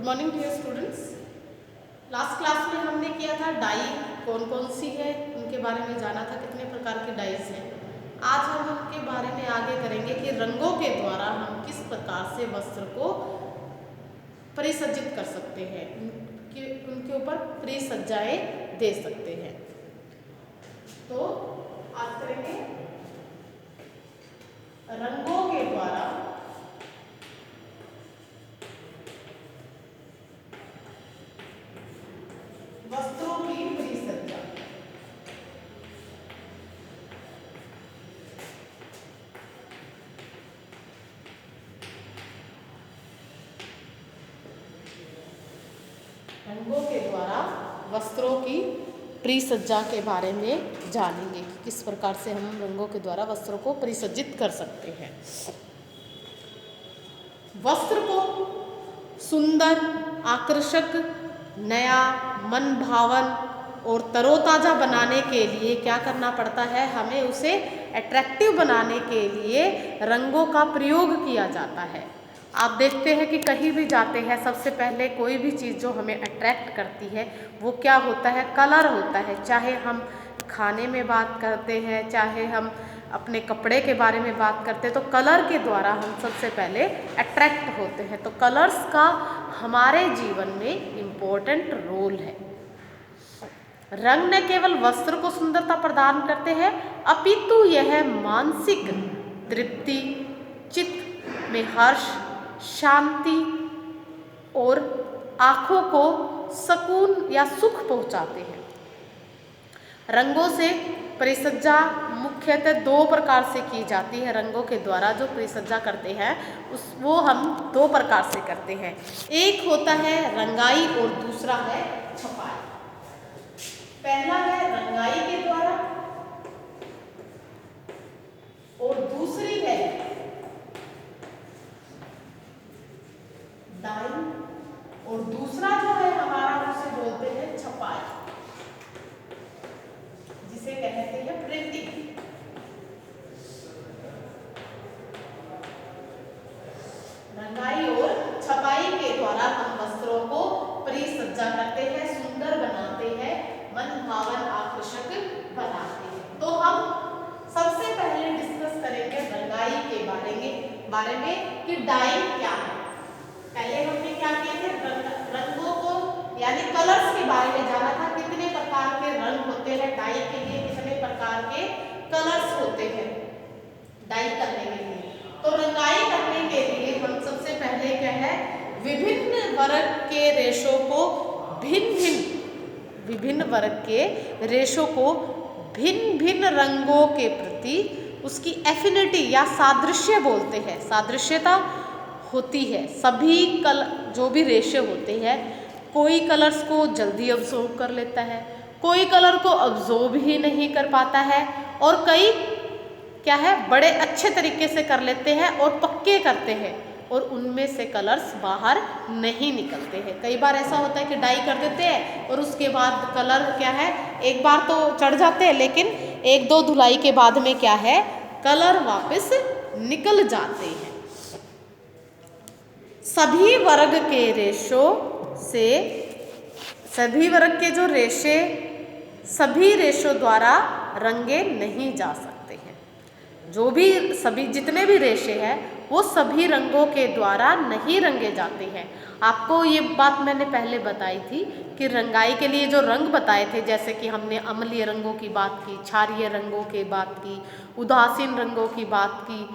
Good morning dear students. Last class में हमने किया था डाई कौन कौन सी है उनके बारे में जाना था, कितने प्रकार के डाइज हैं। आज हम उनके बारे में आगे करेंगे कि रंगों के द्वारा हम किस प्रकार से वस्त्र को परिसज्जित कर सकते हैं, उनके ऊपर परिसज्जाएं दे सकते हैं। तो आज करेंगे रंगों के द्वारा वस्त्रों की परिसज्जा। रंगों के द्वारा वस्त्रों की परिसज्जा के बारे में जानेंगे कि किस प्रकार से हम रंगों के द्वारा वस्त्रों को परिसज्जित कर सकते हैं। वस्त्र को सुंदर, आकर्षक, नया, मन भावन और तरोताज़ा बनाने के लिए क्या करना पड़ता है, हमें उसे अट्रैक्टिव बनाने के लिए रंगों का प्रयोग किया जाता है। आप देखते हैं कि कहीं भी जाते हैं, सबसे पहले कोई भी चीज़ जो हमें अट्रैक्ट करती है वो क्या होता है, कलर होता है। चाहे हम खाने में बात करते हैं, चाहे हम अपने कपड़े के बारे में बात करते हैं, तो कलर के द्वारा हम सबसे पहले अट्रैक्ट होते हैं। तो कलर्स का हमारे जीवन में इम्पोर्टेंट रोल है। रंग न केवल वस्त्र को सुंदरता प्रदान करते हैं, अपितु यह मानसिक तृप्ति, चित्त में हर्ष, शांति और आँखों को सुकून या सुख पहुँचाते हैं। रंगों से परिसज्जा मुख्यतः दो प्रकार से की जाती है। रंगों के द्वारा जो परिसज्जा करते हैं वो हम दो प्रकार से करते हैं। एक होता है रंगाई और दूसरा है छपाई। पहला है रंगाई के द्वारा और दूसरी है डाई, और दूसरा जो है हमारा उसे बोलते हैं छपाई, जिसे कहते हैं प्रिंटिंग। रंगाई और छपाई के द्वारा हम वस्त्रों को परिसज्जा करते हैं, सुंदर बनाते हैं, मन भावन आकर्षक बनाते हैं। तो हम सबसे पहले डिस्कस करेंगे रंगाई के बारे में कि डाई क्या है। पहले हमने क्या किए थे, रंगों को यानी कलर्स के बारे में जाना था, कितने प्रकार के रंग होते हैं, डाई के लिए कितने प्रकार के कलर्स होते हैं डाई करने के लिए। तो रंगाई करने के लिए हम सबसे पहले क्या है, विभिन्न वर्ग के रेशों को भिन्न भिन्न रंगों के प्रति उसकी एफिनिटी या सादृश्य बोलते हैं, सादृश्यता होती है। सभी जो भी रेशे होते हैं, कोई कलर्स को जल्दी अब्जॉर्ब कर लेता है, कोई कलर को अब्जॉर्ब ही नहीं कर पाता है, और कई क्या है बड़े अच्छे तरीके से कर लेते हैं और पक्के करते हैं, और उनमें से कलर्स बाहर नहीं निकलते हैं। कई बार ऐसा होता है कि डाई कर देते हैं और उसके बाद कलर क्या है, एक बार तो चढ़ जाते हैं, लेकिन एक दो धुलाई के बाद में क्या है, कलर वापस निकल जाते हैं। सभी वर्ग के जो रेशे सभी रेशों द्वारा रंगे नहीं जा सकते हैं। जितने भी रेशे हैं वो सभी रंगों के द्वारा नहीं रंगे जाते हैं। आपको ये बात मैंने पहले बताई थी कि रंगाई के लिए जो रंग बताए थे, जैसे कि हमने अम्लीय रंगों की बात की, क्षारीय रंगों की बात की, उदासीन रंगों की बात की,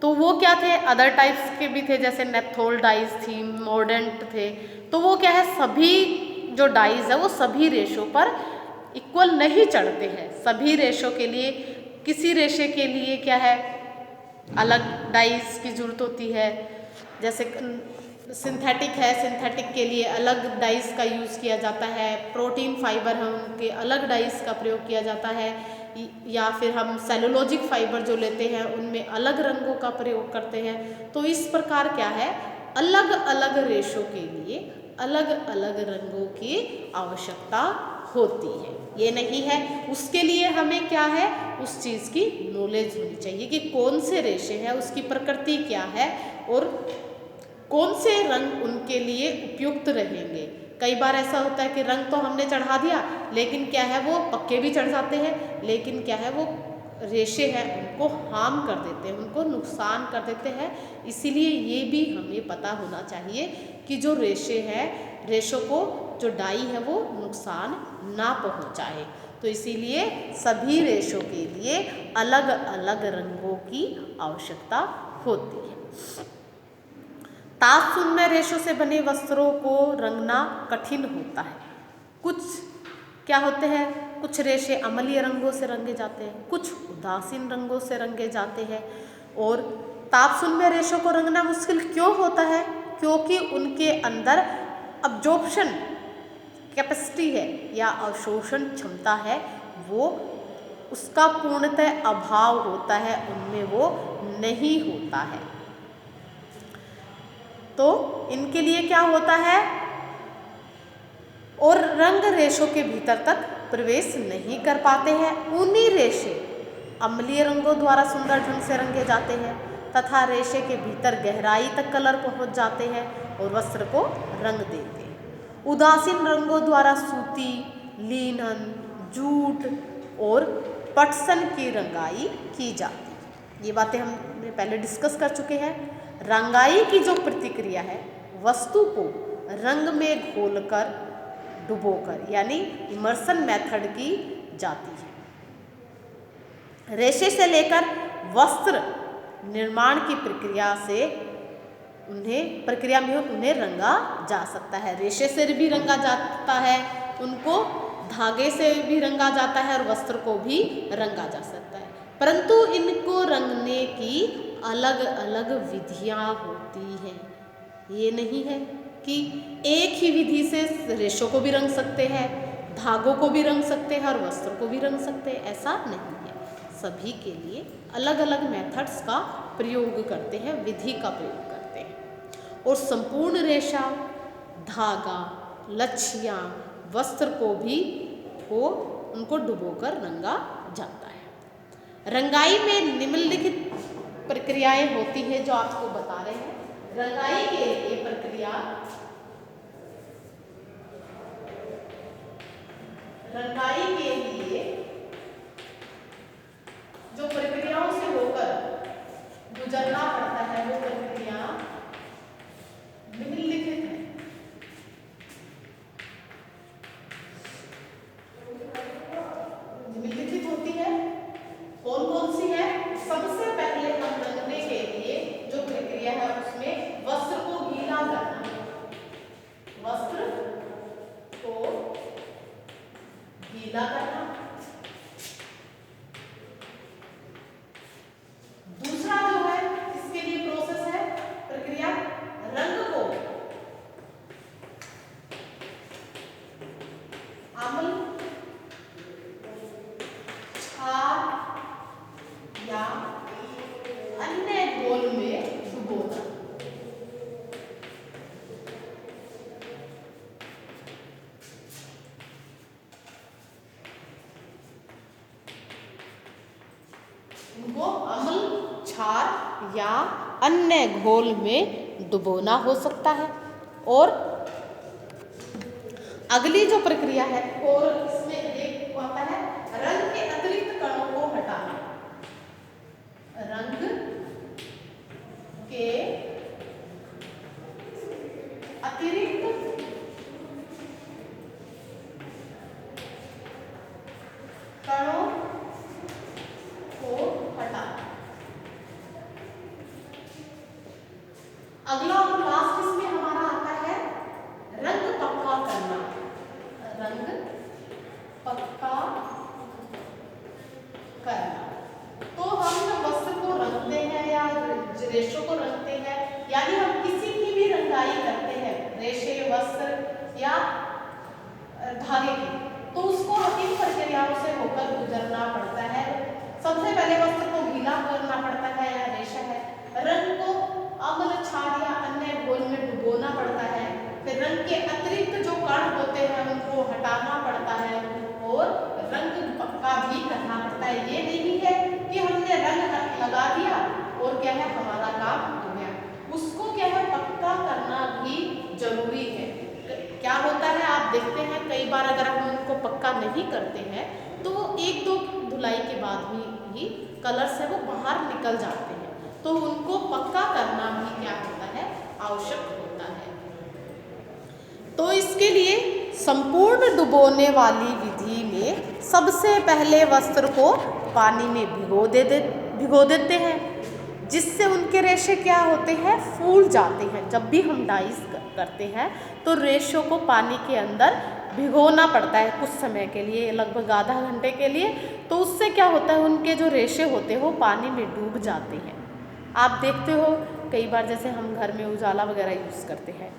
तो वो क्या थे, अदर टाइप्स के भी थे, जैसे नेप्थोल डाइज थी, मोर्डेंट थे। तो वो क्या है, सभी जो डाइज है वो सभी रेशों पर इक्वल नहीं चढ़ते हैं। सभी रेशों के लिए, किसी रेशे के लिए क्या है, अलग डाइज की जरूरत होती है। जैसे सिंथेटिक है, सिंथेटिक के लिए अलग डाइज का यूज़ किया जाता है। प्रोटीन फाइबर है, उनके अलग डाइज का प्रयोग किया जाता है, या फिर हम सेलुलोजिक फाइबर जो लेते हैं उनमें अलग रंगों का प्रयोग करते हैं। तो इस प्रकार क्या है, अलग अलग रेशों के लिए अलग अलग रंगों की आवश्यकता होती है। ये नहीं है, उसके लिए हमें क्या है, उस चीज़ की नॉलेज होनी चाहिए कि कौन से रेशे हैं, उसकी प्रकृति क्या है और कौन से रंग उनके लिए उपयुक्त रहेंगे। कई बार ऐसा होता है कि रंग तो हमने चढ़ा दिया, लेकिन क्या है वो पक्के भी चढ़ जाते हैं, लेकिन क्या है वो रेशे हैं उनको हार्म कर देते हैं, उनको नुकसान कर देते हैं। इसीलिए ये भी हमें पता होना चाहिए कि जो रेशे हैं, रेशों को जो डाई है वो नुकसान ना पहुंचाए। तो इसीलिए सभी रेशों के लिए अलग अलग रंगों की आवश्यकता होती है। तारतम्य रेशों से बने वस्त्रों को रंगना कठिन होता है। कुछ क्या होते हैं, कुछ रेशे अम्लीय रंगों से रंगे जाते हैं, कुछ उदासीन रंगों से रंगे जाते हैं। और तापशून्य रेशों को रंगना मुश्किल क्यों होता है? क्योंकि उनके अंदर अब्जॉर्प्शन कैपेसिटी है या अवशोषण क्षमता है, वो उसका पूर्णतः अभाव होता है, उनमें वो नहीं होता है। तो इनके लिए क्या होता है, और रंग रेशों के भीतर तक प्रवेश नहीं कर पाते हैं। ऊनी रेशे अम्लीय रंगों द्वारा सुंदर ढंग से रंगे जाते हैं तथा रेशे के भीतर गहराई तक कलर पहुंच जाते हैं और वस्त्र को रंग देते हैं। उदासीन रंगों द्वारा सूती, लिनन, जूट और पटसन की रंगाई की जाती है। ये बातें हमने पहले डिस्कस कर चुके हैं। रंगाई की जो प्रतिक्रिया है, वस्तु को रंग में घोलकर डुबोकर यानी इमर्सन मेथड की जाती है। रेशे से लेकर वस्त्र निर्माण की प्रक्रिया में उन्हें रंगा जा सकता है। रेशे से भी रंगा जाता है, उनको धागे से भी रंगा जाता है और वस्त्र को भी रंगा जा सकता है। परंतु इनको रंगने की अलग अलग विधियां होती हैं। ये नहीं है कि एक ही विधि से रेशों को भी रंग सकते हैं, धागों को भी रंग सकते हैं और वस्त्र को भी रंग सकते हैं, ऐसा नहीं है। सभी के लिए अलग अलग मेथड्स का प्रयोग करते हैं, विधि का प्रयोग करते हैं। और संपूर्ण रेशा, धागा, लच्छियाँ, वस्त्र को भी उनको डुबोकर रंगा जाता है। रंगाई में निम्नलिखित प्रक्रियाएं होती हैं जो आपको बता रहे हैं। रंगाई के लिए प्रक्रिया, रंगाई के लिए जो प्रक्रियाओं से होकर गुजरना पड़ता है वो प्रक्रिया निम्नलिखित है। निम्नलिखित होती है, कौन कौन सी है? सबसे पहले हम रंगने के लिए जो प्रक्रिया है उसमें वस्त्र को गीला करना, वस्त्र को गीला करना। दूसरा जो है इसके लिए प्रोसेस है, प्रक्रिया, रंग को अम्ल, क्षार या अन्य घोल में डुबोना। इनको अम्ल, क्षार या अन्य घोल में डुबोना हो सकता है। और अगली जो प्रक्रिया है, और इसमें एक आता है रंग के अतिरिक्त कणों को हटाना। रंग के अतिरिक्त कणों को हटाना। अगला और लास्ट इसमें हमारा आता है रंग पक्का करना। रंग पक्का करना। तो हम जब वस्त्र को रंगते हैं या रेशों को रंगते हैं, यानी हम किसी की भी रंगाई करते हैं, रेशे, वस्त्र या धागे की, तो उसको इन प्रक्रियाओं से होकर गुजरना पड़ता है। सबसे पहले वस्त्र को गीला करना पड़ता है या रेशा है, रंग को अम्ल, क्षार या अन्य घोल में डुबोना पड़ता है, फिर रंग के अतिरिक्त जो कण होते हैं उनको हटाना पड़ता है और रंग पक्का भी करना पड़ता है। ये नहीं है कि हमने रंग लगा दिया और क्या है हमारा काम हो गया, उसको क्या है पक्का जरूरी है। क्या होता है, आप देखते हैं कई बार अगर हम उनको पक्का नहीं करते हैं तो एक दो धुलाई के बाद ही कलर्स है वो बाहर निकल जाते हैं, तो उनको पक्का करना भी क्या होता है, आवश्यक होता है। तो इसके लिए संपूर्ण डुबोने वाली विधि में सबसे पहले वस्त्र को पानी में भिगो देते हैं, जिससे उनके रेशे क्या होते हैं, फूल जाते हैं। जब भी हम डाइस करते हैं तो रेशों को पानी के अंदर भिगोना पड़ता है कुछ समय के लिए, लगभग आधा घंटे के लिए। तो उससे क्या होता है, उनके जो रेशे होते हैं वो पानी में डूब जाते हैं। आप देखते हो कई बार जैसे हम घर में उजाला वगैरह यूज़ करते हैं,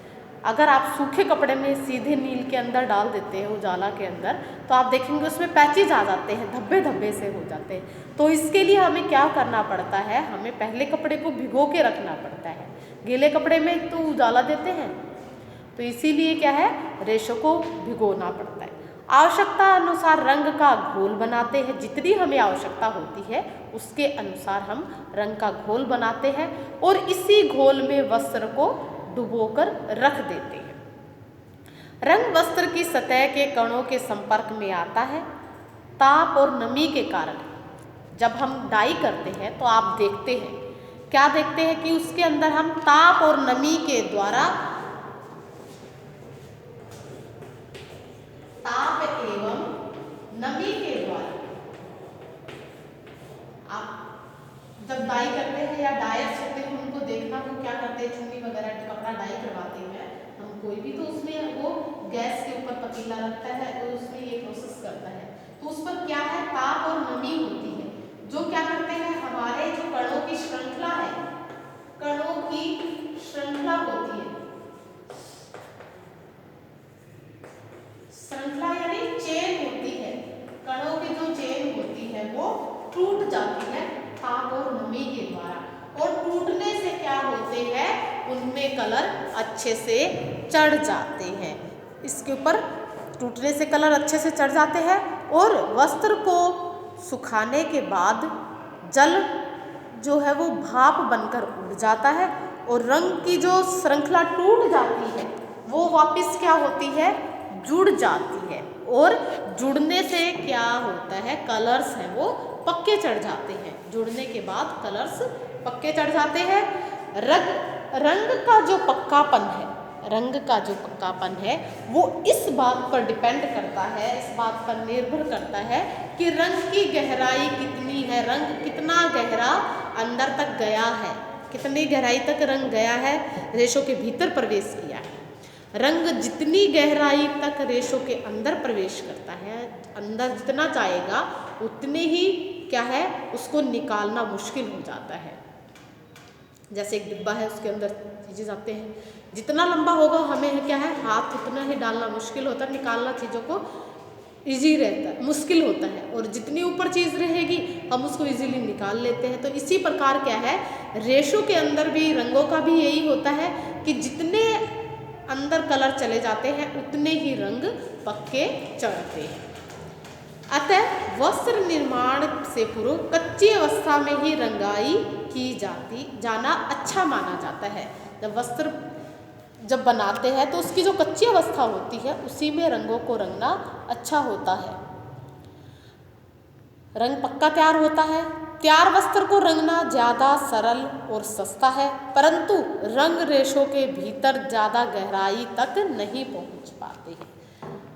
अगर आप सूखे कपड़े में सीधे नील के अंदर डाल देते हैं उजाला के अंदर, तो आप देखेंगे उसमें पैचेज आ जाते हैं, धब्बे धब्बे से हो जाते हैं। तो इसके लिए हमें क्या करना पड़ता है, हमें पहले कपड़े को भिगो के रखना पड़ता है। गीले कपड़े में तो उजाला देते हैं, तो इसीलिए क्या है, रेशों को भिगोना पड़ता है। आवश्यकता अनुसार रंग का घोल बनाते हैं, जितनी हमें आवश्यकता होती है उसके अनुसार हम रंग का घोल बनाते हैं और इसी घोल में वस्त्र को डुबोकर रख देते हैं। रंग वस्त्र की सतह के कणों के संपर्क में आता है। ताप और नमी के कारण जब हम डाई करते हैं तो आप देखते हैं, क्या देखते हैं कि उसके अंदर हम ताप और नमी के द्वारा, ताप एवं नमी के द्वारा आप जब डाई करते हैं या डायर्स होते हैं उनको देखना, वो क्या करते हैं, चुन्नी वगैरह कपड़ा डाई करवाते हैं हम कोई भी, तो उसमें वो गैस के ऊपर पतीला रखता है और उसमें ये प्रोसेस करता है। तो उस पर क्या है, ताप और नमी होती है, जो क्या करते हैं, हमारे जो कणों की श्रृंखला है, कणों की श्रृंखला होती है, श्रृंखला यानी चेन होती है, कणों की जो चेन होती है वो टूट जाती है ताप और नमी के द्वारा, और टूटने से क्या होते हैं, उनमें कलर अच्छे से चढ़ जाते हैं। इसके ऊपर टूटने से कलर अच्छे से चढ़ जाते हैं और वस्त्र को सुखाने के बाद जल जो है वो भाप बनकर उड़ जाता है और रंग की जो श्रृंखला टूट जाती है वो वापस क्या होती है, जुड़ जाती है, और जुड़ने से क्या होता है, कलर्स हैं वो पक्के चढ़ जाते हैं। जुड़ने के बाद कलर्स पक्के चढ़ जाते हैं। रंग का जो पक्कापन है, रंग का जो पक्कापन है वो इस बात पर डिपेंड करता है, इस बात पर निर्भर करता है कि रंग की गहराई कितनी है, रंग कितना गहरा अंदर तक गया है, कितनी गहराई तक रंग गया है, रेशों के भीतर प्रवेश किया है। रंग जितनी गहराई तक रेशों के अंदर प्रवेश करता है, अंदर जितना जाएगा उतने ही क्या है, उसको निकालना मुश्किल हो जाता है। जैसे एक डिब्बा है, उसके अंदर चीज़ें जाते हैं, जितना लंबा होगा हमें क्या है, हाथ उतना ही डालना मुश्किल होता है, निकालना चीज़ों को इजी रहता है, मुश्किल होता है, और जितनी ऊपर चीज़ रहेगी हम उसको इजीली निकाल लेते हैं। तो इसी प्रकार क्या है, रेशों के अंदर भी, रंगों का भी यही होता है कि जितने अंदर कलर चले जाते हैं उतने ही रंग पक्के चढ़ते हैं। अतः वस्त्र निर्माण से पूर्व कच्ची अवस्था में ही रंगाई की जाना अच्छा माना जाता है। जब वस्त्र जब बनाते हैं तो उसकी जो कच्ची अवस्था होती है उसी में रंगों को रंगना अच्छा होता है। रंग पक्का तैयार होता है। तैयार वस्त्र को रंगना ज़्यादा सरल और सस्ता है, परंतु रंग रेशों के भीतर ज़्यादा गहराई तक नहीं पहुंच पाते हैं।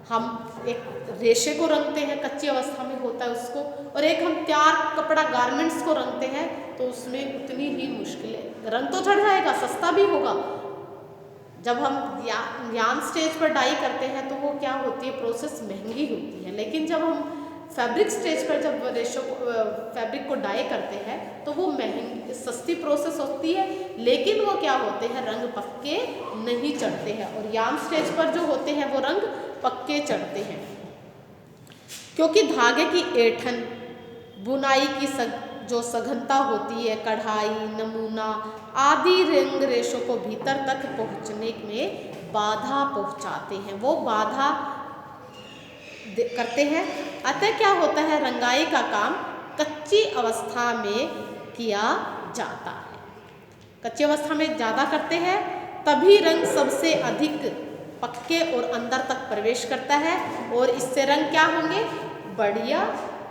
हम एक रेशे को रंगते हैं, कच्ची अवस्था में होता है उसको, और एक हम तैयार कपड़ा गारमेंट्स को रंगते हैं तो उसमें उतनी ही मुश्किलें, रंग तो चढ़ जाएगा, सस्ता भी होगा। जब हम यार्न स्टेज पर डाई करते हैं तो वो क्या होती है, प्रोसेस महंगी होती है, लेकिन जब हम फैब्रिक स्टेज पर जब रेशो फैब्रिक को डाई करते हैं तो वो महंगी सस्ती प्रोसेस होती है, लेकिन वो क्या होते हैं, रंग पक्के नहीं चढ़ते हैं, और यार्न स्टेज पर जो होते हैं वो रंग पक्के चढ़ते हैं, क्योंकि धागे की ऐंठन, बुनाई की जो सघनता होती है, कढ़ाई, नमूना आदि रंग रेशों को भीतर तक पहुँचने में बाधा पहुँचाते हैं, वो बाधा करते हैं। अतः क्या होता है, रंगाई का काम कच्ची अवस्था में किया जाता है। कच्ची अवस्था में ज़्यादा करते हैं, तभी रंग सबसे अधिक पक्के और अंदर तक प्रवेश करता है और इससे रंग क्या होंगे, बढ़िया,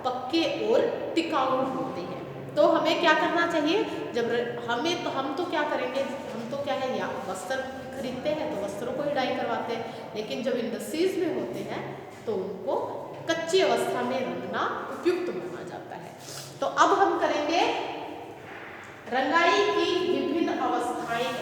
पक्के और टिकाऊ होते हैं। तो हमें क्या करना चाहिए, जब हम तो क्या करेंगे, हम तो क्या है, या वस्त्र खरीदते हैं तो वस्त्रों को ही डाई करवाते हैं, लेकिन जब इंडस्ट्रीज में होते हैं तो उनको कच्ची अवस्था में रंगना उपयुक्त माना जाता है। तो अब हम करेंगे रंगाई की विभिन्न अवस्थाएं।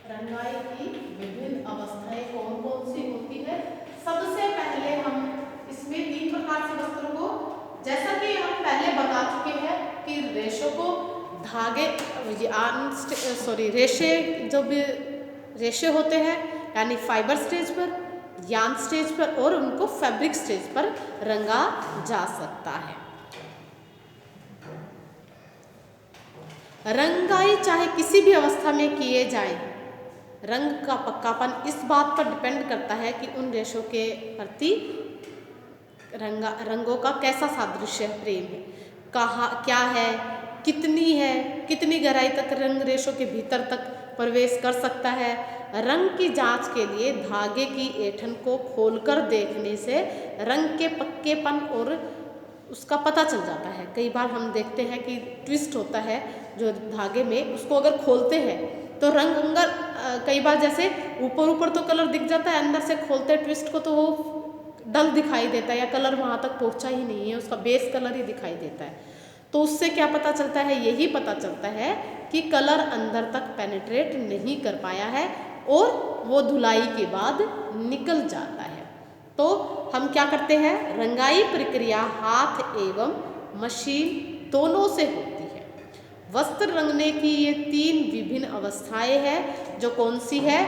रंगाई की विभिन्न अवस्थाएं कौन कौन सी होती है। सबसे पहले हम इसमें 3 प्रकार से वस्त्रों को, जैसा कि हम पहले बता चुके हैं कि रेशों को धागे रेशे, जो भी रेशे होते हैं यानी फाइबर स्टेज पर, यार्न स्टेज पर और उनको फैब्रिक स्टेज पर रंगा जा सकता है। रंगाई चाहे किसी भी अवस्था में किए जाए, रंग का पक्कापन इस बात पर डिपेंड करता है कि उन रेशों के प्रति रंगों का कैसा सादृश्य प्रेम है, कहाँ क्या है, कितनी गहराई तक रंग रेशों के भीतर तक प्रवेश कर सकता है। रंग की जांच के लिए धागे की ऐंठन को खोलकर देखने से रंग के पक्केपन और उसका पता चल जाता है। कई बार हम देखते हैं कि ट्विस्ट होता है जो धागे में, उसको अगर खोलते हैं तो रंग अंदर, कई बार जैसे ऊपर तो कलर दिख जाता है, अंदर से खोलते हैं ट्विस्ट को तो वो डल दिखाई देता है या कलर वहाँ तक पहुँचा ही नहीं है, उसका बेस कलर ही दिखाई देता है। तो उससे क्या पता चलता है, यही पता चलता है कि कलर अंदर तक पेनिट्रेट नहीं कर पाया है और वो धुलाई के बाद निकल जाता है। तो हम क्या करते हैं, रंगाई प्रक्रिया हाथ एवं मशीन दोनों से होती है। वस्त्र रंगने की ये 3 विभिन्न अवस्थाएं हैं, जो कौन सी है,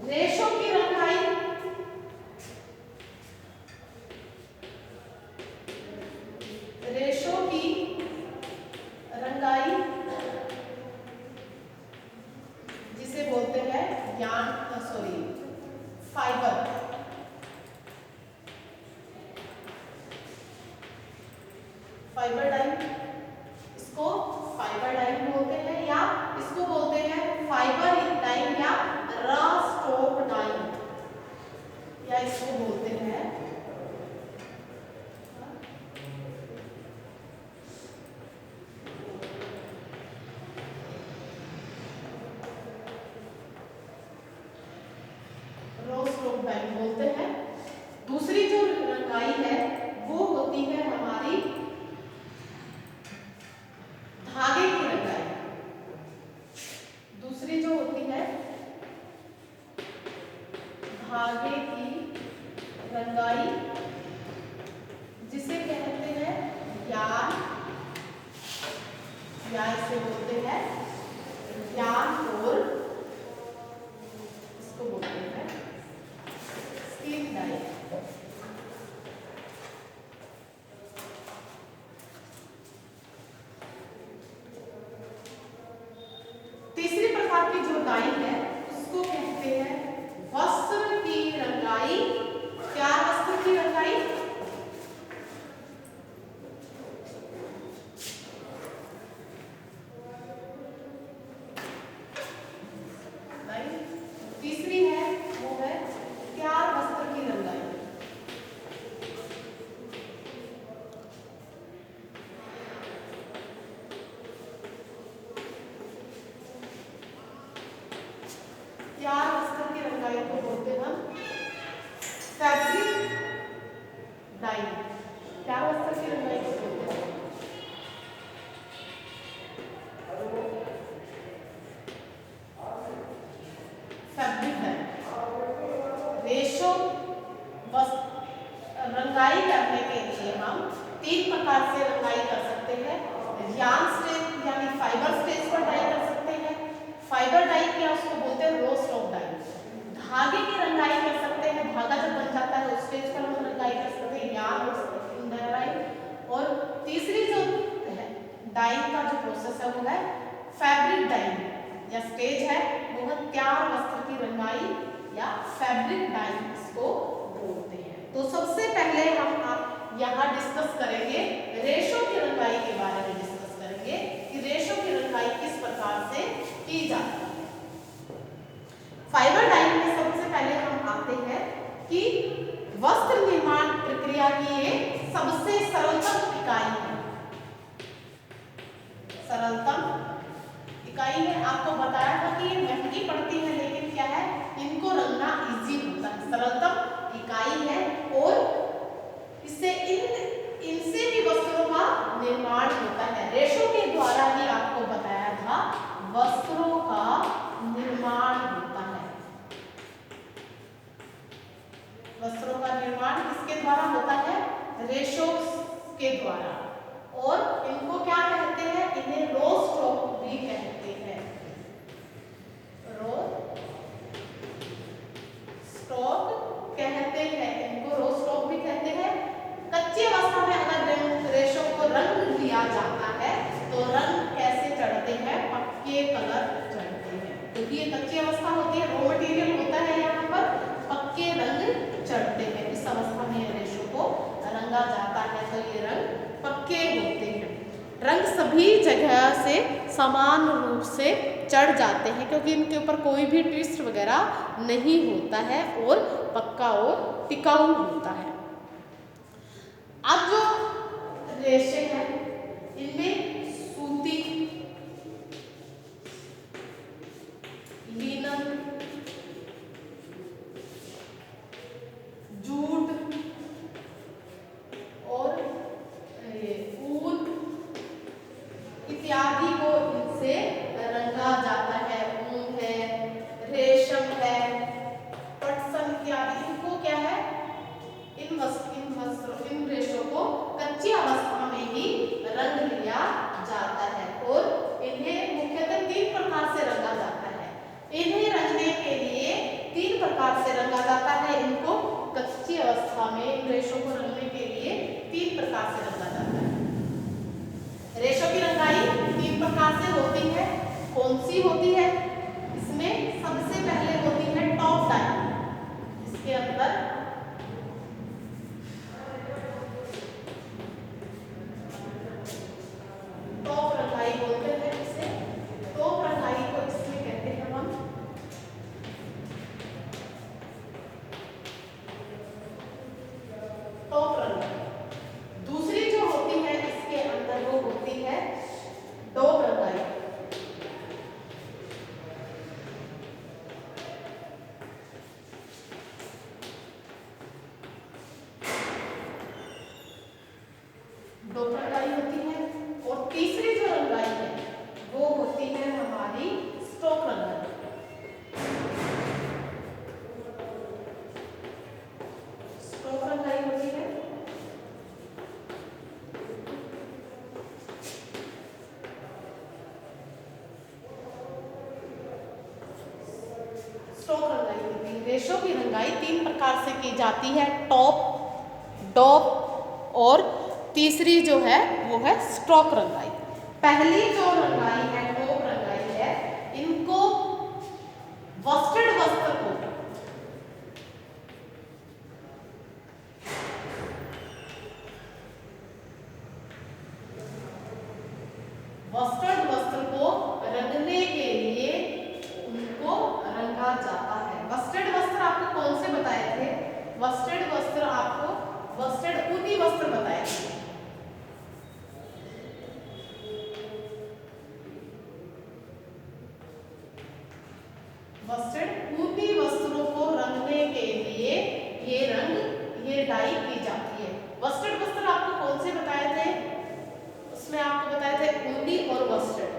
रेशों की रंगाई, जिसे बोलते हैं फाइबर डाई, इसको फाइबर डाई बोलते हैं या इसको बोलते हैं फाइबर डाई या रॉ स्ट्रोक डाई, या इसको बोलते हैं रॉ स्ट्रोक डाई बोलते हैं। दूसरी जो रंगाई है वो होती है हमारी धागे की रंगाई। दूसरी जो होती है धागे की रंगाई, जिसे कहते हैं यार्न, या इसे बोलते हैं यार्न और इसको बोलते हैं स्किन डाई। तीसरी प्रकार की जो डाई है उसको कहते हैं वस्त्र की रंगाई। क्या वस्त्र की रंगाई, तीसरी है वो है क्या वस्त्र की रंगाई। तैयार वस्त्र की रंगाई को बोलते हैं हम फैब्रिक डाई। तैयार वस्त्र की रंगाई को बोलते हैं फैब्रिक डाई। रेशों रंगाई करने के लिए हम 3 प्रकार से रंगाई कर सकते हैं। यार्न स्टेज यानी फाइबर स्टेज पर डाई कर सकते हैं। फाइबर डाई क्या उसको बोलते हैं रॉ स्ट्रोक डाई। धागे की डाइंग का जो प्रोसेस है वो है फैब्रिक डाइंग, या स्टेज है वो है तैयार वस्त्र की रंगाई या फैब्रिक डाइंग इसको बोलते हैं। तो सबसे पहले हम आप यहाँ डिस्कस करेंगे रेशों की रंगाई के बारे में डिस्कस करेंगे कि रेशों की रंगाई किस प्रकार से की जाती है। फाइबर डाइंग में सबसे पहले हम आते हैं कि वस्त्र निर्माण प्रक्रिया की ये सबसे सरलतम इकाई है, सरलतम इकाई है। आपको बताया था कि ये महंगी पड़ती है, लेकिन क्या है इनको रंगना इजी होता है, सरलतम इकाई है और इससे इनसे भी वस्त्रों का निर्माण होता है। रेशों के द्वारा ही आपको बताया था वस्त्रों का निर्माण होता है। वस्त्रों का निर्माण किसके द्वारा होता है? रेशों के द्वारा। और इनको क्या कहते हैं? इन्हें रो स्टॉक भी कहते हैं, रो स्टॉक कहते हैं, इनको रो स्टॉक भी कहते हैं। कच्ची अवस्था में अगर रेशों को रंग दिया जाता है तो रंग कैसे चढ़ते हैं? पक्के कलर चढ़ते हैं, क्योंकि ये कच्ची अवस्था होती है, रॉ मटेरियल होता है, यहाँ पर पक्के रंग चढ़ते हैं। इस अवस्था में रेशों को रंगा जाता है तो ये रंग पक्के होते हैं। रंग सभी जगह से समान रूप से चढ़ जाते हैं, क्योंकि इनके ऊपर कोई भी ट्विस्ट वगैरह नहीं होता है और पक्का और टिकाऊ होता है। अब जो रेशे हैं इनमें सूती, लिनन, जूट और ऊन इत्यादि को इनसे रंगा जाता है। ऊन है, रेशम है, पटसन इत्यादि, इनको क्या है इन रेशों को कच्ची अवस्था में ही रंग लिया जाता है और इन्हें मुख्यतः 3 प्रकार से रंगा जाता है। इन्हें रंगने के लिए 3 प्रकार से रंगा जाता है। इनको कच्ची अवस्था में इन रेशों को रंगने के लिए 3 प्रकार से रंगा जाता है। रेशों की रंगाई 3 प्रकार से होती है। कौन सी होती है? इसमें सबसे पहले होती है टॉप डाइंग। इसके अंदर टॉप रंगाई बोलते हैं इसे। टॉप रंगाई को इसमें कहते हैं हम टॉप रंगाई। दूसरी जो होती है इसके अंदर वो होती है डॉप रंगाई। डॉप रंगाई होती है। और तीसरी जो रंगाई है वो होती है हमारी स्ट्रोक रंगाई। स्ट्रोक रंगाई होती है। स्ट्रोक रंगाई होती है। रेशों की रंगाई 3 प्रकार से की जाती है, टॉप, डॉप और तीसरी जो है वो है स्ट्रोक रंगाई। पहली जो रंगाई है टॉप रंगाई है, इनको वस्टर्ड वस्त्र को रंगने के लिए उनको रंगा जाता है। वस्टर्ड वस्त्र आपको कौन से बताए थे? वस्टर्ड वस्त्र आपको वस्टर्ड ऊनी वस्त्र बताए थे। वस्टर्ड ऊनी वस्त्रों को रंगने के लिए ये डाई की जाती है। वस्टर्ड वस्त्र आपको कौन से बताए थे? उसमें आपको बताए थे ऊनी और वस्टर्ड।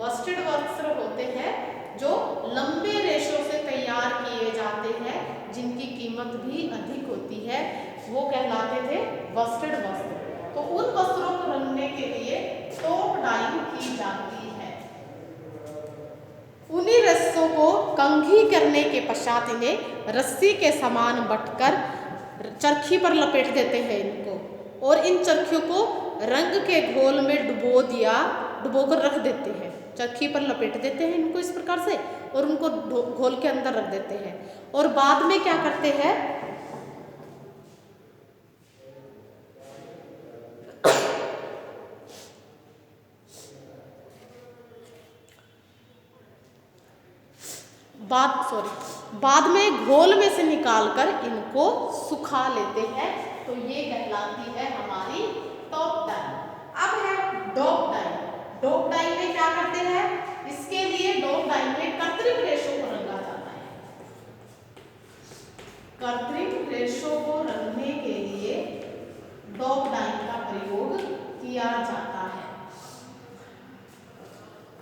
वस्टर्ड वस्त्र होते हैं जो लंबे रेशों से तैयार किए जाते हैं, जिनकी कीमत भी अधिक होती है, वो कहलाते थे वस्टर्ड वस्त्र। तो उन वस्त्रों को रंगने के लिए टॉप डाइंग की जाती है। ऊनी रस्सों को कंघी करने के पश्चात इन्हें रस्सी के समान बटकर चरखी पर लपेट देते हैं इनको, और इन चरखियों को रंग के घोल में डुबो दिया डुबोकर रख देते हैं, चरखी पर लपेट देते हैं इनको इस प्रकार से और उनको घोल के अंदर रख देते हैं। और बाद में क्या करते हैं, बाद में घोल में से निकालकर इनको सुखा लेते हैं। तो ये कहलाती है हमारी टॉप डाई। अब है डॉप डाई। डॉप डाई में क्या करते हैं, इसके लिए डॉप डाई में कृत्रिम रेशों को रंगा जाता है। कृत्रिम रेशों को रंगने के लिए डॉप डाई का प्रयोग किया जाता है।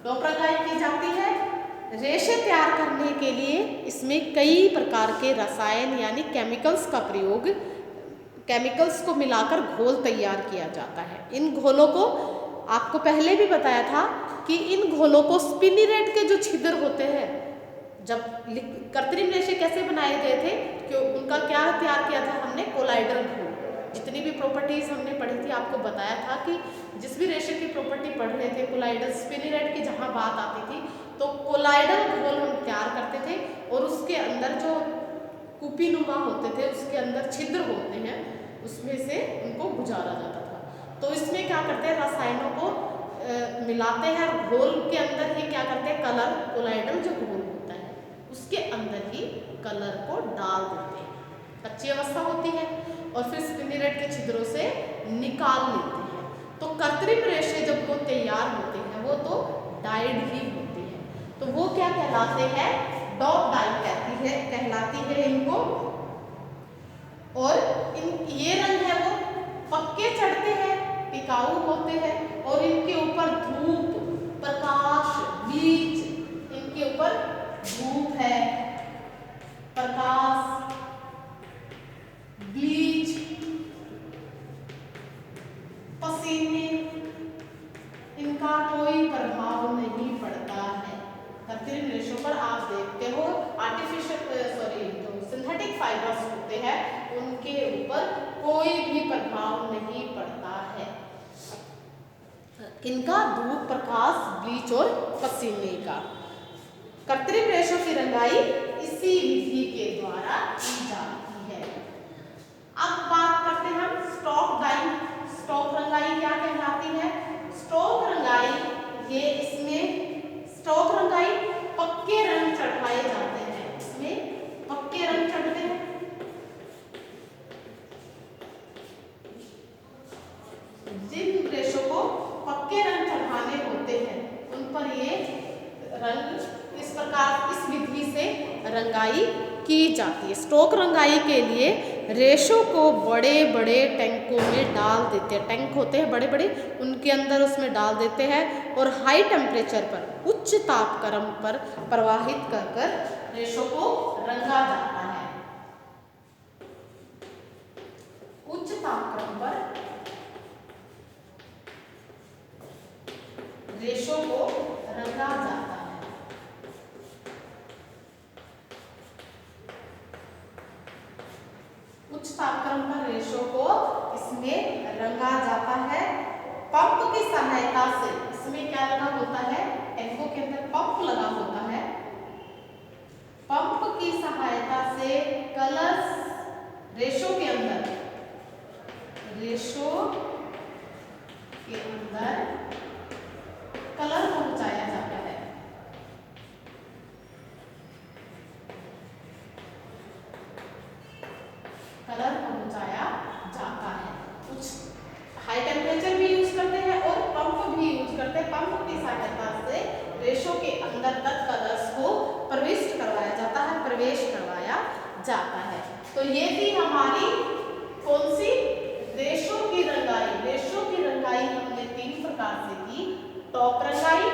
डॉप रंगाई की जाती है। रेशे तैयार करने के लिए इसमें कई प्रकार के रसायन यानी केमिकल्स का प्रयोग, केमिकल्स को मिलाकर घोल तैयार किया जाता है। इन घोलों को आपको पहले भी बताया था कि इन घोलों को स्पिनिरेट के जो छिद्र होते हैं, जब कृत्रिम रेशे कैसे बनाए गए थे, क्यों उनका क्या तैयार किया था हमने, कोलाइडल घोल। जितनी भी प्रॉपर्टीज हमने पढ़ी थी आपको बताया था कि जिस भी रेशे की प्रॉपर्टी पढ़ रहे थे, कोलाइडल स्पिनिरेट की जहाँ बात आती थी तो कोलाइडल घोल हम तैयार करते थे और उसके अंदर जो कुपीनुमा होते थे, उसके अंदर छिद्र होते हैं, उसमें से उनको गुजारा जाता था। तो इसमें क्या करते हैं, रसायनों को मिलाते हैं और घोल के अंदर ही क्या करते हैं, कलर, कोलाइडल जो घोल होता है उसके अंदर ही कलर को डाल देते हैं। कच्ची अवस्था होती है और फिर स्पिनिरेट के छिद्रों से निकाल लेते हैं। तो कृत्रिम रेशे जब वो तैयार होते हैं वो तो डाइड ही होते हैं, तो वो क्या कहलाते हैं, डॉप डाई कहलाती है इनको। और ये रंग है वो पक्के चढ़ते हैं, टिकाऊ होते हैं और इनके ऊपर धूप, प्रकाश, बीज, इनके ऊपर धूप है, प्रकाश, ब्लीच, पसीने, इनका कोई प्रभाव नहीं पड़ता है। कृत्रिम रेशों पर आप देखते हो जो सिंथेटिक फाइबर्स होते हैं उनके ऊपर कोई भी प्रभाव नहीं पड़ता है। किनका, धूप, प्रकाश, ब्लीच और पसीने का। कृत्रिम रेशों की रंगाई इसी विधि के द्वारा की जाती है। अब बात करते हैं हम स्टॉक डाई। स्टॉक रंगाई क्या कहलाती है, स्टॉक रंगाई, ये इसमें स्टॉक रंगाई पक्के रंग चढ़ाए जाते हैं, इसमें पक्के रंग चढ़ते हैं। जिन रेशों को पक्के रंग चढ़ाने होते हैं उन पर ये रंग इस प्रकार, इस विधि से रंगाई की जाती है। स्टॉक रंगाई के लिए रेशों को बड़े बड़े टैंकों में डाल देते हैं, टैंक होते हैं बड़े बड़े, उनके अंदर उसमें डाल देते हैं और हाई टेम्परेचर पर, उच्च तापक्रम पर प्रवाहित कर कर रेशों को रंगा जाता है। उच्च तापक्रम पर रेशों को रंगा जाता है। उच्च तापक्रम पर रेशों को इसमें रंगा जाता है। पंप की सहायता से, इसमें क्या लगा होता है, टैंकों के अंदर पंप लगा होता है। पंप की सहायता से कलर्स रेशों के अंदर कलर पहुंचाया जाता है। कलर पहुंचाया जाता है। कुछ हाई टेम्परेचर भी यूज करते हैं और पंप भी यूज करते हैं। पंप की सहायता से रेशों के अंदर तक कलर्स को प्रवेश करवाया जाता है। तो ये थी हमारी कौन सी, रेशों की रंगाई। रेशों की रंगाई हमने 3 प्रकार से की, टॉप रंगाई,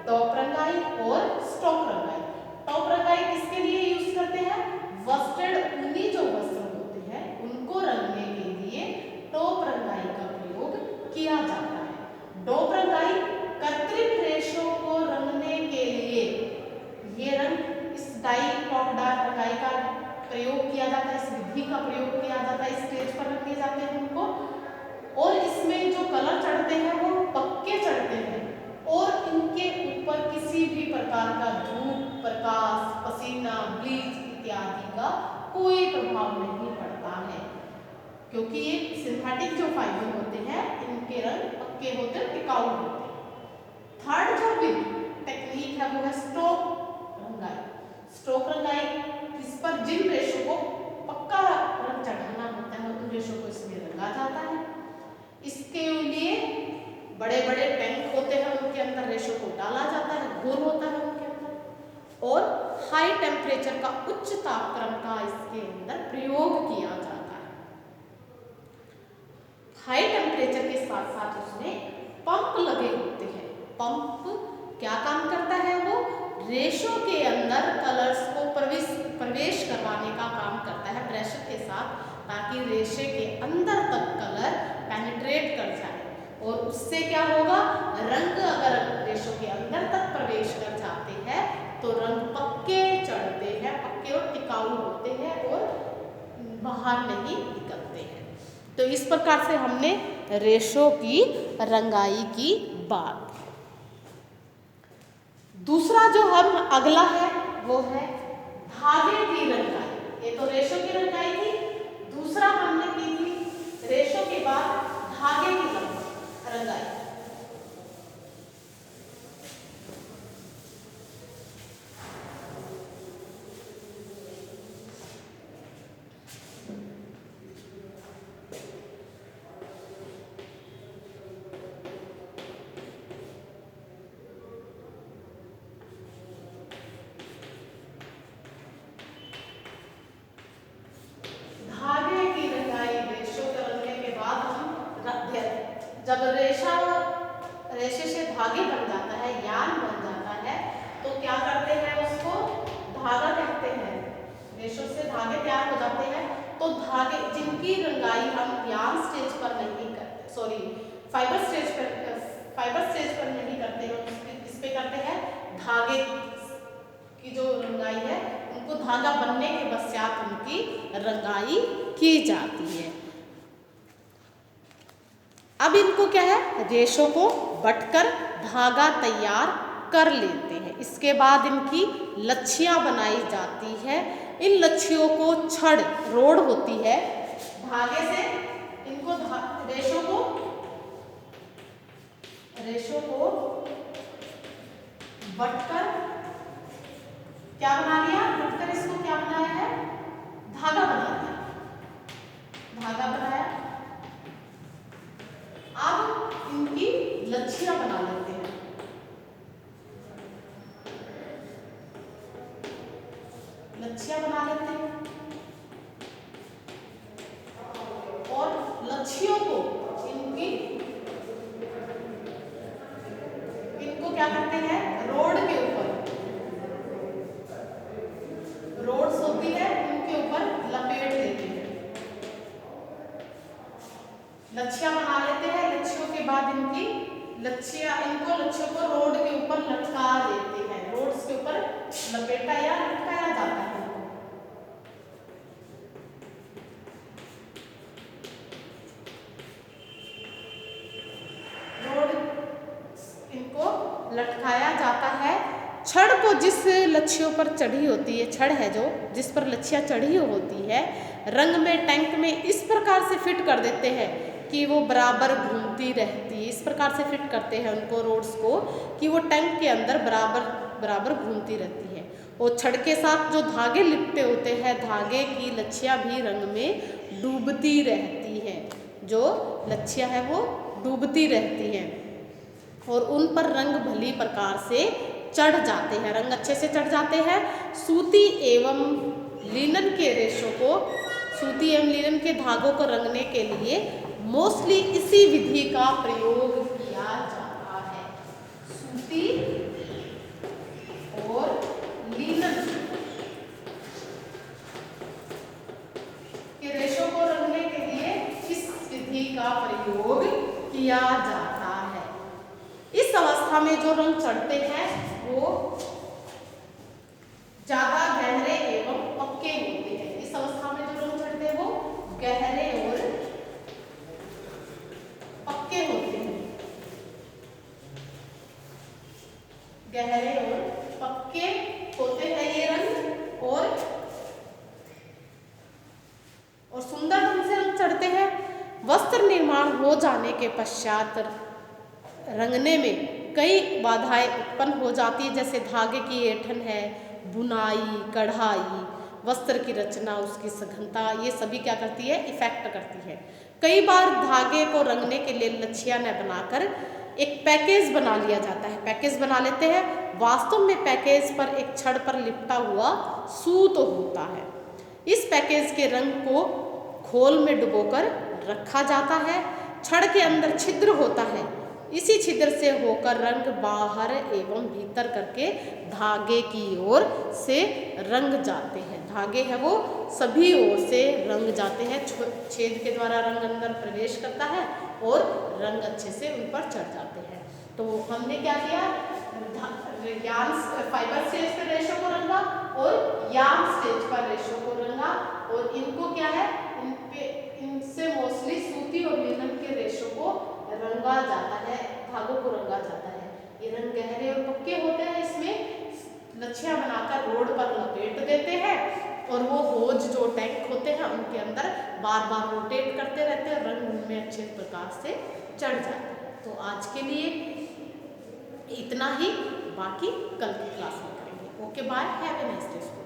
डॉप रंगाई और स्टॉक रंगाई। टॉप रंगाई किसके लिए यूज करते हैं, वस्टेड ऊनी जो वस्त्र होते हैं उनको रंगने के लिए टॉप रंगाई का प्रयोग किया जाता है। डॉप रंगाई कृत्रिम रेशों को रंगने के लिए, ये रंग इस डाई टॉप डार्क रंगाई का प्रयोग किया जाता है, इस विधि का प्रयोग किया जाता है, स्टेज पर रखे जाते हैं उनको। और इसमें जो कलर चढ़ते हैं वो पक्के चढ़ते हैं और इनके ऊपर किसी भी प्रकार का धूप, प्रकाश, पसीना, ब्लीच इत्यादि का कोई प्रभाव नहीं पड़ता है, क्योंकि ये सिंथेटिक जो फाइबर होते हैं इनके रंग पक्के होते हैं, टिकाऊ होते हैं। थर्ड जो टेक्निक है वो है स्ट्रोक रंगाई। स्ट्रोक रंगाई इस पर जिन रेशों को पक्का रंग चढ़ाना होता है उन रेशों को इसमें रंगा जाता है। इसके लिए बड़े बड़े टैंक होते हैं, उनके अंदर रेशों को डाला जाता है, घोल होता है उनके अंदर, और हाई टेम्परेचर का, उच्च तापक्रम का इसके अंदर प्रयोग किया जाता है। हाई टेम्परेचर के साथ साथ उसमें पंप लगे होते हैं। पंप क्या काम करता है? वो रेशों के अंदर कलर्स को प्रवेश करवाने का काम करता है प्रेशर के साथ, ताकि रेशे के अंदर तक कलर पेनिट्रेट कर जाए, और उससे क्या होगा, रंग अगर रेशों के अंदर तक प्रवेश कर जाते हैं तो रंग पक्के चढ़ते हैं, पक्के और टिकाऊ होते हैं और बाहर नहीं निकलते हैं। तो इस प्रकार से हमने रेशों की रंगाई की बात। दूसरा जो हम अगला है वो है धागे की रंगाई। ये तो रेशों की रंगाई थी। दूसरा हमने की थी रेशों के बाद धागे की रंगाई। जब रेशे से धागे बन जाता है, यान बन जाता है, तो क्या करते हैं, उसको धागा कहते हैं। रेशों से धागे तैयार हो जाते हैं, तो धागे जिनकी रंगाई हम यान स्टेज पर नहीं करते, सॉरी फाइबर स्टेज पर नहीं करते हैं, इस पे करते हैं धागे की जो रंगाई है, उनको धागा बनने के पश्चात उनकी रंगाई की जाती है। अब इनको क्या है, रेशों को बटकर धागा तैयार कर लेते हैं। इसके बाद इनकी लच्छियां बनाई जाती है। इन लच्छियों को छड़, रोड होती है, धागे से इनको रेशों को बटकर क्या बना लिया, बटकर इसको क्या बनाया है, धागा बना दिया, धागा बनाया। अब इनकी लच्छियां बना लेते हैं। लच्छियां बना लेते हैं और लच्छियों को इनको क्या करते हैं, रोड के ऊपर, रोड्स होती है उनके ऊपर लपेट देते हैं। लच्छियां बना लेते हैं। लच्छियों के बाद इनको लच्छियों को रोड के ऊपर लटका देते हैं। रोड्स के ऊपर लपेटा या लटकाया जाता है। रोड इनको लटकाया जाता है। छड़ को जिस लच्छियों पर चढ़ी होती है, छड़ है जो जिस पर लच्छियां चढ़ी होती है, रंग में टैंक में इस प्रकार से फिट कर देते हैं कि वो बराबर घूमती रहती है। इस प्रकार से फिट करते हैं उनको, रोड्स को, कि वो टैंक के अंदर बराबर घूमती रहती है। और छड़ के साथ जो धागे लिपटे होते हैं, धागे की लच्छियां भी रंग में डूबती रहती हैं। जो लच्छियां है वो डूबती रहती हैं और उन पर रंग भली प्रकार से चढ़ जाते हैं, रंग अच्छे से चढ़ जाते हैं। सूती एवं लिनन के रेशों को, सूती एवं लिनन के धागों को रंगने के लिए मोस्टली इसी विधि का प्रयोग किया जाता है। सूती और लिनन के रेशों को रंगने के लिए इस विधि का प्रयोग किया जाता है। इस अवस्था में जो रंग चढ़ते हैं वो ज्यादा गहरे एवं पक्के होते हैं। इस अवस्था में जो रंग चढ़ते हैं वो गहरे और पक्के होते हैं। हो जाने के पश्चात रंगने में कई बाधाएं उत्पन्न हो जाती है, जैसे धागे की ऐंठन है, बुनाई, कढ़ाई, वस्त्र की रचना, उसकी सघनता, ये सभी क्या करती है, इफेक्ट करती है। कई बार धागे को रंगने के लिए लच्छिया न बनाकर एक पैकेज बना लिया जाता है, पैकेज बना लेते हैं। वास्तव में पैकेज पर एक छड़ पर लिपटा हुआ सूत होता है। इस पैकेज के रंग को खोल में डुबोकर रखा जाता है। छड़ के अंदर छिद्र होता है, इसी छिद्र से होकर रंग बाहर एवं भीतर करके धागे की ओर से रंग जाते हैं। धागे है वो सभी ओर से रंग जाते हैं, छेद के द्वारा रंग अंदर प्रवेश करता है और रंग अच्छे से उन पर चढ़ जाते हैं। तो हमने क्या किया, फाइबर स्टेज पर रेशो को रंगा और यार्न स्टेज पर रेशो को रंगा, और इनको क्या है, इनसे मोस्टली सूती और लिनन के रेशो को रंगा जाता है, धागों को रंगा जाता है। ये रंग गहरे और पक्के होते हैं, इसमें लच्छियाँ बनाकर रोड पर लपेट देते हैं और वो होज जो टैंक होते हैं उनके अंदर बार बार रोटेट करते रहते हैं, रंग उनमें अच्छे प्रकार से चढ़ जाते हैं। तो आज के लिए इतना ही, बाकी कल की क्लास में करेंगे। Okay bye, have a nice day.